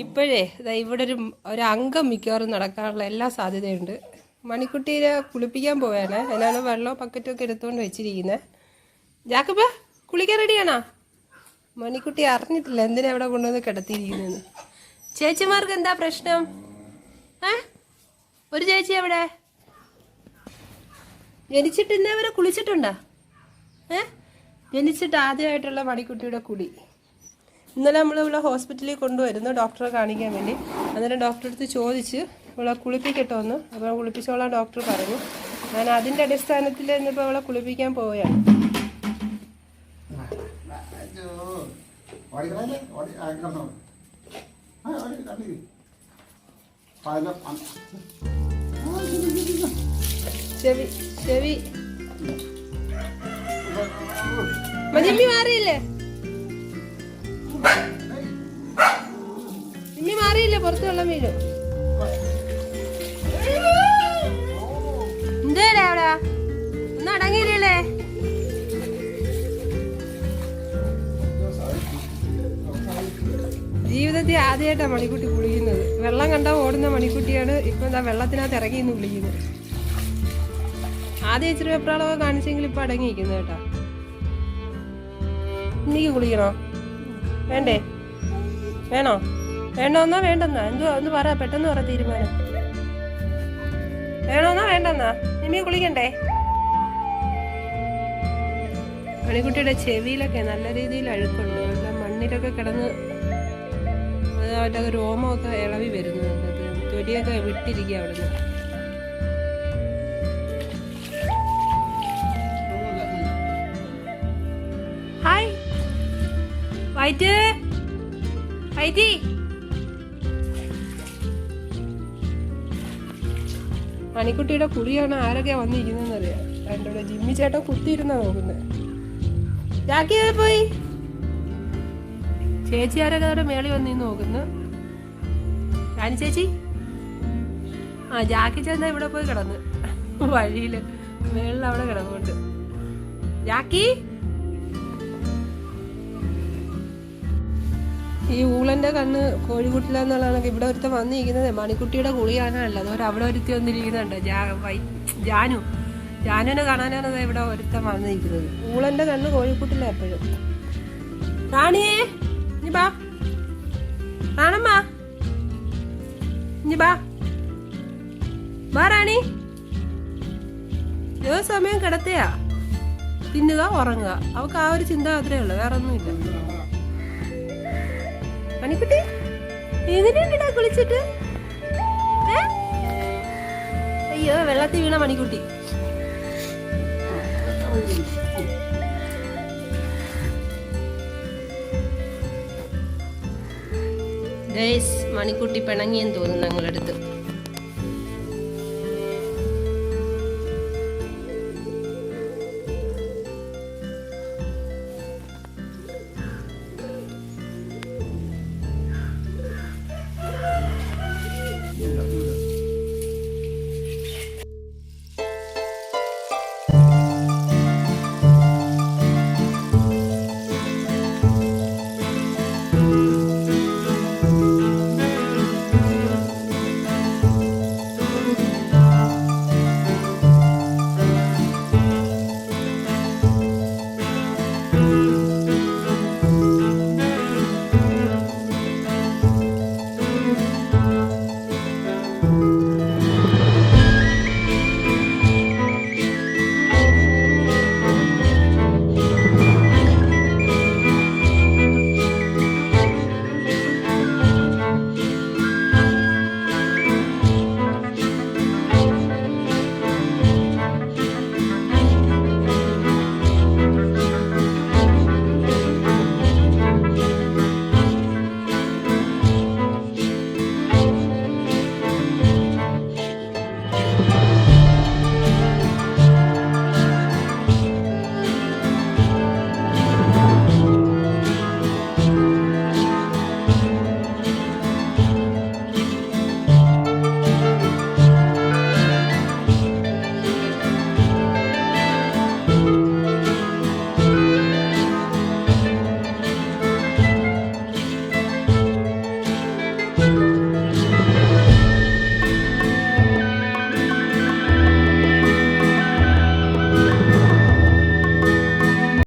ഇപ്പോഴേ ഇവിടെ ഒരു അംഗം മിക്കവാറും നടക്കാനുള്ള എല്ലാ സാധ്യതയുണ്ട്. മണിക്കുട്ടീനെ കുളിപ്പിക്കാൻ പോവാണ്. അതിനാണ് വെള്ളവും ബക്കറ്റൊക്കെ എടുത്തുകൊണ്ട് വെച്ചിരിക്കുന്നത്. ജാക്കബ കുളിക്കാൻ റെഡിയാണോ? മണിക്കുട്ടി അറിഞ്ഞിട്ടില്ല എന്തിനാ അവിടെ കൊണ്ടുവന്ന് കിടത്തിയിരിക്കുന്നതെന്ന്. ചേച്ചിമാർക്ക് എന്താ പ്രശ്നം? ഒരു ചേച്ചി അവിടെ ജനിച്ചിട്ട് ഇന്നേ വരെ കുളിച്ചിട്ടുണ്ടോ? ജനിച്ചിട്ട് ആദ്യമായിട്ടുള്ള മണിക്കുട്ടിയുടെ കുളി. ഇന്നലെ നമ്മൾ ഇവിടെ ഹോസ്പിറ്റലിൽ കൊണ്ടുവരുന്നു ഡോക്ടറെ കാണിക്കാൻ വേണ്ടി. അന്നേരം ഡോക്ടറെ അടുത്ത് ചോദിച്ച് ഇവിടെ കുളിപ്പിക്കട്ടോ എന്ന്. അപ്പോൾ കുളിപ്പിച്ചോളാം ഡോക്ടർ പറഞ്ഞു. ഞാൻ അതിൻ്റെ അടിസ്ഥാനത്തിൽ ഇന്നിപ്പോൾ അവളെ കുളിപ്പിക്കാൻ പോവുകയാണ്. ചെവി ചെവി മജിമ്മി മാറിയില്ലേ? ഇമ്മി മാറിയില്ലേ? പുറത്ത് വെള്ളം വീഴും. എന്തേലേ അവിടെ ഒന്നും അടങ്ങിയില്ലേ? ജീവിതത്തിൽ ആദ്യമായിട്ടാണ് മണിക്കുട്ടി കുളിക്കുന്നത്. വെള്ളം കണ്ടാൽ ഓടുന്ന മണിക്കുട്ടിയാണ് ഇപ്പൊ എന്താ വെള്ളത്തിനകത്ത് ഇറങ്ങി നിന്ന് കുളിക്കുന്നത്. ആദ്യം ഇച്ചിരി വെപ്രാളമൊക്കെ കാണിച്ചെങ്കിൽ ഇപ്പൊ അടങ്ങിയിരിക്കുന്നു കേട്ടോ. എനിക്ക് കുളിക്കണോ? വേണ്ടേ? വേണോ? വേണ്ടോന്നാ വേണ്ടെന്നാ? എന്തുവാ ഒന്ന് പറ, പെട്ടെന്ന് പറ തീരുമാനം. വേണോന്നാ വേണ്ടെന്നാ? നിമ്മി കുളിക്കണ്ടേ? മണിക്കുട്ടിയുടെ ചെവിയിലൊക്കെ നല്ല രീതിയിൽ അഴുക്കുണ്ട്. നല്ല മണ്ണിലൊക്കെ കിടന്ന് അവരുടെ രോമമൊക്കെ ഇളവി വരുന്നുണ്ട്. തൊലിയൊക്കെ വിട്ടിരിക്കുക അവിടുന്ന്. Hi white വൈറ്റി. മണിക്കുട്ടിയുടെ കുളിയാണ് ആരൊക്കെയാ വന്നിരിക്കുന്നതെന്നറിയാം. എൻ്റെ ഇവിടെ ജിമ്മി ചേട്ടൻ കുത്തിയിരുന്നാ നോക്കുന്നത്. ജാക്കി പോയി. ചേച്ചി ആരൊക്കെ അവിടെ മേളി വന്നിന്ന് നോക്കുന്നു. ജാനി ചേച്ചി. ജാക്കി ചേട്ടൻ ഇവിടെ പോയി കിടന്ന് വഴിയില് മേളിൽ അവിടെ കിടന്നുകൊണ്ട്. ജാക്കി ഈ ഊളന്റെ കണ്ണ് കോഴിക്കുട്ടില എന്നുള്ളതാണ്. ഇവിടെ ഒരുത്തം വന്നിരിക്കുന്നത് മണിക്കുട്ടിയുടെ കുളിയാണ് ഉള്ളത്. അവിടെ ഒരുത്തി വന്നിരിക്കുന്നുണ്ട്. ജാനുവിനെ കാണാനാണ് ഇവിടെ ഒരുത്തം വന്നിരിക്കുന്നത്. ഊളന്റെ കണ്ണ് കോഴിക്കുട്ടില എപ്പോഴും. റാണിയേ ഇനി ബാ. റാണമ്മ ഇനി ബാ. ബാ റാണി. ഏത് സമയം കിടത്തയാ തിന്നുക ഉറങ്ങുക. അവൾക്ക് ആ ഒരു ചിന്ത മാത്രമേ ഉള്ളൂ, വേറെ ഒന്നുമില്ല. മണിക്കുട്ടി എങ്ങനെയുണ്ടാ കുളിച്ചിട്ട്? അയ്യോ വെള്ളത്തിൽ വീണ മണിക്കുട്ടി. മണിക്കുട്ടി പിണങ്ങിയെന്ന് തോന്നുന്നു ഞങ്ങളടുത്ത്.